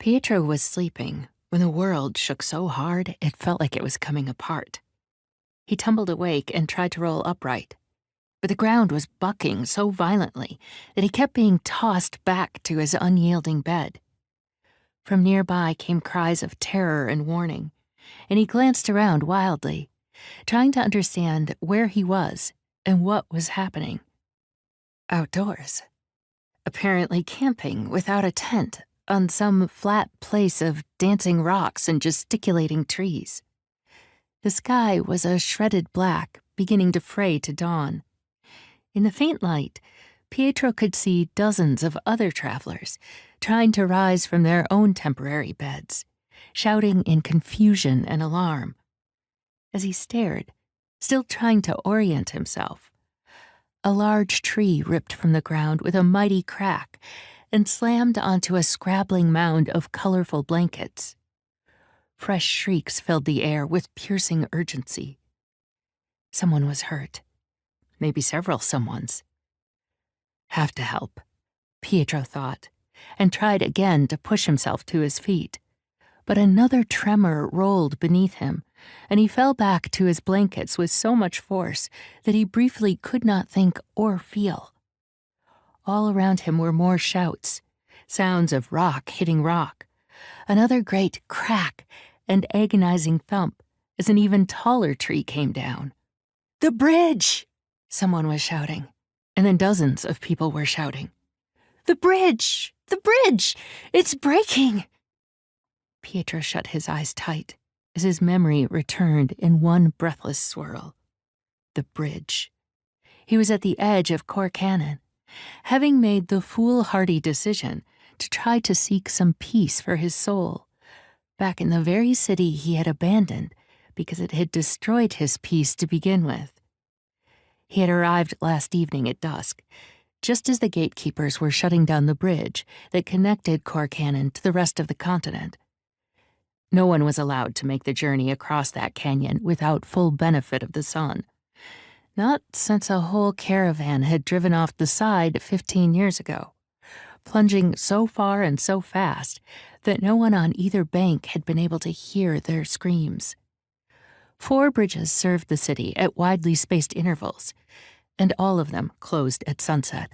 Pietro was sleeping when the world shook so hard it felt like it was coming apart. He tumbled awake and tried to roll upright, but the ground was bucking so violently that he kept being tossed back to his unyielding bed. From nearby came cries of terror and warning, and he glanced around wildly, trying to understand where he was and what was happening. Outdoors. Apparently camping without a tent on some flat place of dancing rocks and gesticulating trees. The sky was a shredded black, beginning to fray to dawn. In the faint light, Pietro could see dozens of other travelers trying to rise from their own temporary beds, shouting in confusion and alarm. As he stared, still trying to orient himself, a large tree ripped from the ground with a mighty crack and slammed onto a scrabbling mound of colorful blankets. Fresh shrieks filled the air with piercing urgency. Someone was hurt. Maybe several someones. Have to help, Pietro thought, and tried again to push himself to his feet. But another tremor rolled beneath him, and he fell back to his blankets with so much force that he briefly could not think or feel. All around him were more shouts, sounds of rock hitting rock, another great crack and agonizing thump as an even taller tree came down. "The bridge!" someone was shouting, and then dozens of people were shouting. "The bridge! The bridge! It's breaking!" Pietro shut his eyes tight as his memory returned in one breathless swirl. The bridge. He was at the edge of Corcannon, having made the foolhardy decision to try to seek some peace for his soul, back in the very city he had abandoned because it had destroyed his peace to begin with. He had arrived last evening at dusk, just as the gatekeepers were shutting down the bridge that connected Corcannon to the rest of the continent. No one was allowed to make the journey across that canyon without full benefit of the sun. Not since a whole caravan had driven off the side 15 years ago, plunging so far and so fast that no one on either bank had been able to hear their screams. 4 bridges served the city at widely spaced intervals, and all of them closed at sunset.